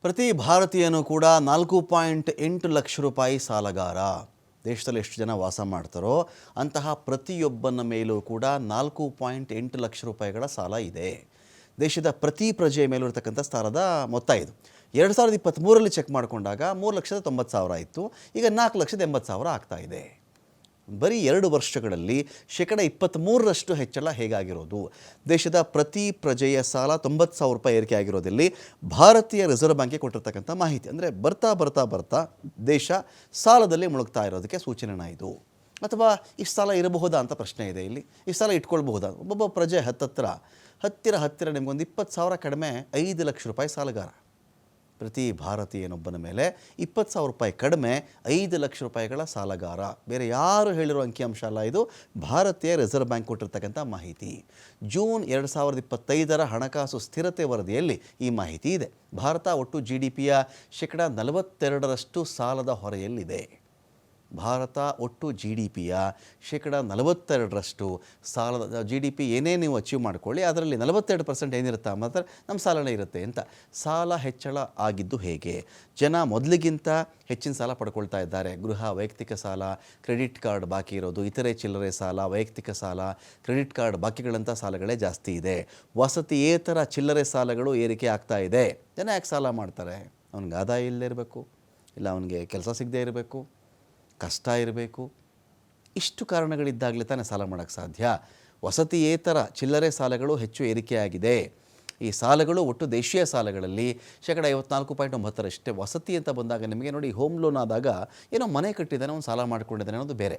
ಪ್ರತಿ ಭಾರತೀಯನೂ ಕೂಡ 4.8 ಲಕ್ಷ ರೂಪಾಯಿ ಸಾಲಗಾರ. ದೇಶದಲ್ಲಿ ಎಷ್ಟು ಜನ ವಾಸ ಮಾಡ್ತಾರೋ ಅಂತಹ ಪ್ರತಿಯೊಬ್ಬನ ಮೇಲೂ ಕೂಡ 4.8 ಲಕ್ಷ ರೂಪಾಯಿಗಳ ಸಾಲ ಇದೆ. ದೇಶದ ಪ್ರತಿ ಪ್ರಜೆಯ ಮೇಲೂ ಇರತಕ್ಕಂಥ ಸಾಲದ ಮೊತ್ತ ಇದು. 2023ರಲ್ಲಿ ಚೆಕ್ ಮಾಡಿಕೊಂಡಾಗ 3,90,000 ಇತ್ತು. ಈಗ 4,80,000 ಆಗ್ತಾ ಇದೆ. ಬರೀ 2 ವರ್ಷಗಳಲ್ಲಿ 23% ಹೆಚ್ಚಳ ಹೇಗಾಗಿರೋದು? ದೇಶದ ಪ್ರತಿ ಪ್ರಜೆಯ ಸಾಲ 90,000 ರೂಪಾಯಿ ಏರಿಕೆ ಆಗಿರೋದಲ್ಲಿ ಭಾರತೀಯ ರಿಸರ್ವ್ ಬ್ಯಾಂಕ್ಗೆ ಕೊಟ್ಟಿರ್ತಕ್ಕಂಥ ಮಾಹಿತಿ. ಅಂದರೆ ಬರ್ತಾ ದೇಶ ಸಾಲದಲ್ಲಿ ಮುಳುಗ್ತಾ ಇರೋದಕ್ಕೆ ಸೂಚನೆನ ಇದು. ಅಥವಾ ಇಷ್ಟು ಸಾಲ ಇರಬಹುದಾ ಅಂತ ಪ್ರಶ್ನೆ ಇದೆ ಇಲ್ಲಿ. ಈ ಸಾಲ ಇಟ್ಕೊಳ್ಬಹುದಾ? ಒಬ್ಬೊಬ್ಬ ಪ್ರಜೆ ಹತ್ತಿರ ನಿಮಗೊಂದು 20,000 ಕಡಿಮೆ 5 ಲಕ್ಷ ರೂಪಾಯಿ ಸಾಲಗಾರ. ಪ್ರತಿ ಭಾರತೀಯನೊಬ್ಬನ ಮೇಲೆ 20,000 ರೂಪಾಯಿ ಕಡಿಮೆ 5 ಲಕ್ಷ ರೂಪಾಯಿಗಳ ಸಾಲಗಾರ. ಬೇರೆ ಯಾರು ಹೇಳಿರೋ ಅಂಕಿಅಂಶ ಅಲ್ಲ, ಇದು ಭಾರತೀಯ ರಿಸರ್ವ್ ಬ್ಯಾಂಕ್ ಕೊಟ್ಟಿರ್ತಕ್ಕಂಥ ಮಾಹಿತಿ. ಜೂನ್ 2025ರ ಹಣಕಾಸು ಸ್ಥಿರತೆ ವರದಿಯಲ್ಲಿ ಈ ಮಾಹಿತಿ ಇದೆ. ಭಾರತ ಒಟ್ಟು GDPಯ 42% ಸಾಲದ ಹೊರೆಯಲ್ಲಿದೆ. ಭಾರತ ಒಟ್ಟು GDPಯ 42% ಸಾಲದ GDP ಏನೇ ನೀವು ಅಚೀವ್ ಮಾಡ್ಕೊಳ್ಳಿ, ಅದರಲ್ಲಿ 42% ಏನಿರುತ್ತೆ ಮಾತ್ರ ನಮ್ಮ ಸಾಲನೇ ಇರುತ್ತೆ ಅಂತ. ಸಾಲ ಹೆಚ್ಚಳ ಆಗಿದ್ದು ಹೇಗೆ? ಜನ ಮೊದಲಿಗಿಂತ ಹೆಚ್ಚಿನ ಸಾಲ ಪಡ್ಕೊಳ್ತಾ ಇದ್ದಾರೆ. ಗೃಹ, ವೈಯಕ್ತಿಕ ಸಾಲ, ಕ್ರೆಡಿಟ್ ಕಾರ್ಡ್ ಬಾಕಿ ಇರೋದು, ಇತರೆ ಚಿಲ್ಲರೆ ಸಾಲ, ವೈಯಕ್ತಿಕ ಸಾಲ, ಕ್ರೆಡಿಟ್ ಕಾರ್ಡ್ ಬಾಕಿಗಳಂಥ ಸಾಲಗಳೇ ಜಾಸ್ತಿ ಇದೆ. ವಸತಿಯೇತರ ಚಿಲ್ಲರೆ ಸಾಲಗಳು ಏರಿಕೆ ಆಗ್ತಾ ಇದೆ. ಜನ ಯಾಕೆ ಸಾಲ ಮಾಡ್ತಾರೆ? ಅವ್ನಿಗೆ ಆದಾಯ ಇಲ್ಲದೇ ಇರಬೇಕು, ಇಲ್ಲ ಅವನಿಗೆ ಕೆಲಸ ಸಿಗದೇ ಇರಬೇಕು, ಕಷ್ಟ ಇರಬೇಕು. ಇಷ್ಟು ಕಾರಣಗಳಿದ್ದಾಗಲೇ ತಾನೇ ಸಾಲ ಮಾಡೋಕ್ಕೆ ಸಾಧ್ಯ. ವಸತಿಯೇತರ ಚಿಲ್ಲರೆ ಸಾಲಗಳು ಹೆಚ್ಚು ಏರಿಕೆಯಾಗಿದೆ. ಈ ಸಾಲಗಳು ಒಟ್ಟು ದೇಶೀಯ ಸಾಲಗಳಲ್ಲಿ 54.9%. ವಸತಿ ಅಂತ ಬಂದಾಗ ನಿಮಗೆ ನೋಡಿ, ಹೋಮ್ ಲೋನ್ ಆದಾಗ ಏನೋ ಮನೆ ಕಟ್ಟಿದ್ದಾನೆ, ಒಂದು ಸಾಲ ಮಾಡ್ಕೊಂಡಿದ್ದಾನೆ ಅನ್ನೋದು ಬೇರೆ.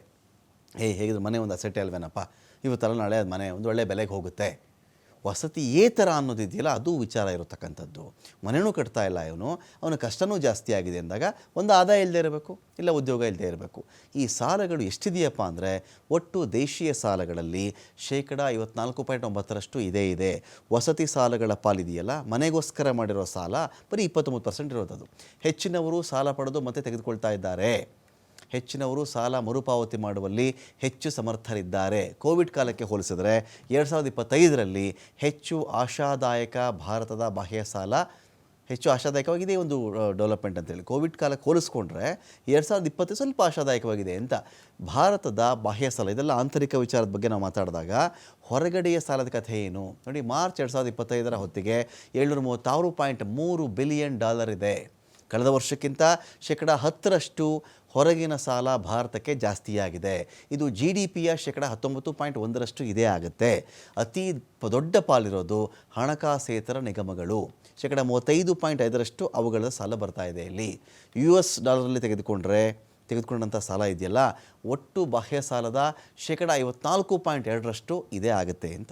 ಹೇಗಿದ್ರು ಮನೆ ಒಂದು ಅಸೆಟೇ ಅಲ್ವೇನಪ್ಪ, ಇವತ್ತಲ್ಲ ನಾಳೆ ಅದು ಮನೆ ಒಂದು ಒಳ್ಳೆ ಬೆಲೆಗೆ ಹೋಗುತ್ತೆ. ವಸತಿಯೇತರ ಅನ್ನೋದಿದೆಯಲ್ಲ, ಅದು ವಿಚಾರ ಇರತಕ್ಕಂಥದ್ದು. ಮನೆಯೂ ಕಟ್ತಾ ಇಲ್ಲ ಇವನು, ಅವನ ಕಷ್ಟನೂ ಜಾಸ್ತಿ ಆಗಿದೆ ಅಂದಾಗ ಒಂದು ಆದಾಯ ಇಲ್ಲದೆ ಇರಬೇಕು, ಇಲ್ಲ ಉದ್ಯೋಗ ಇಲ್ಲದೆ ಇರಬೇಕು. ಈ ಸಾಲಗಳು ಎಷ್ಟಿದೆಯಪ್ಪ ಅಂದರೆ, ಒಟ್ಟು ದೇಶೀಯ ಸಾಲಗಳಲ್ಲಿ 54.9% ಇದೆ. ವಸತಿ ಸಾಲಗಳ ಪಾಲಿದೆಯಲ್ಲ, ಮನೆಗೋಸ್ಕರ ಮಾಡಿರೋ ಸಾಲ ಬರೀ 23% ಇರೋದದು. ಹೆಚ್ಚಿನವರು ಸಾಲ ಪಡೆದು ಮತ್ತೆ ತೆಗೆದುಕೊಳ್ತಾ ಇದ್ದಾರೆ. ಹೆಚ್ಚಿನವರು ಸಾಲ ಮರುಪಾವತಿ ಮಾಡುವಲ್ಲಿ ಹೆಚ್ಚು ಸಮರ್ಥರಿದ್ದಾರೆ. ಕೋವಿಡ್ ಕಾಲಕ್ಕೆ ಹೋಲಿಸಿದರೆ 2025ರಲ್ಲಿ ಹೆಚ್ಚು ಆಶಾದಾಯಕ ಭಾರತದ ಬಾಹ್ಯ ಸಾಲ ಹೆಚ್ಚು ಆಶಾದಾಯಕವಾಗಿದೆ. ಒಂದು ಡೆವಲಪ್ಮೆಂಟ್ ಅಂತೇಳಿ ಕೋವಿಡ್ ಕಾಲಕ್ಕೆ ಹೋಲಿಸ್ಕೊಂಡ್ರೆ 2020 ಸ್ವಲ್ಪ ಆಶಾದಾಯಕವಾಗಿದೆ ಅಂತ. ಭಾರತದ ಬಾಹ್ಯ ಸಾಲ, ಇದೆಲ್ಲ ಆಂತರಿಕ ವಿಚಾರದ ಬಗ್ಗೆ ನಾವು ಮಾತಾಡಿದಾಗ ಹೊರಗಡೆಯ ಸಾಲದ ಕಥೆ ಏನು ನೋಡಿ. ಮಾರ್ಚ್ 2025ರ ಹೊತ್ತಿಗೆ $736.3 ಬಿಲಿಯನ್ ಇದೆ. ಕಳೆದ ವರ್ಷಕ್ಕಿಂತ 10% ಹೊರಗಿನ ಸಾಲ ಭಾರತಕ್ಕೆ ಜಾಸ್ತಿಯಾಗಿದೆ. ಇದು GDPಯ 19.1% ಇದೇ ಆಗುತ್ತೆ. ಅತಿ ದೊಡ್ಡ ಪಾಲಿರೋದು ಹಣಕಾಸೇತರ ನಿಗಮಗಳು. 35.5% ಅವುಗಳ ಸಾಲ ಬರ್ತಾ ಇದೆ. ಇಲ್ಲಿ US ಡಾಲರಲ್ಲಿ ತೆಗೆದುಕೊಂಡಂಥ ಸಾಲ ಇದೆಯಲ್ಲ, ಒಟ್ಟು ಬಾಹ್ಯ ಸಾಲದ 54.2% ಇದೇ ಆಗುತ್ತೆ ಅಂತ.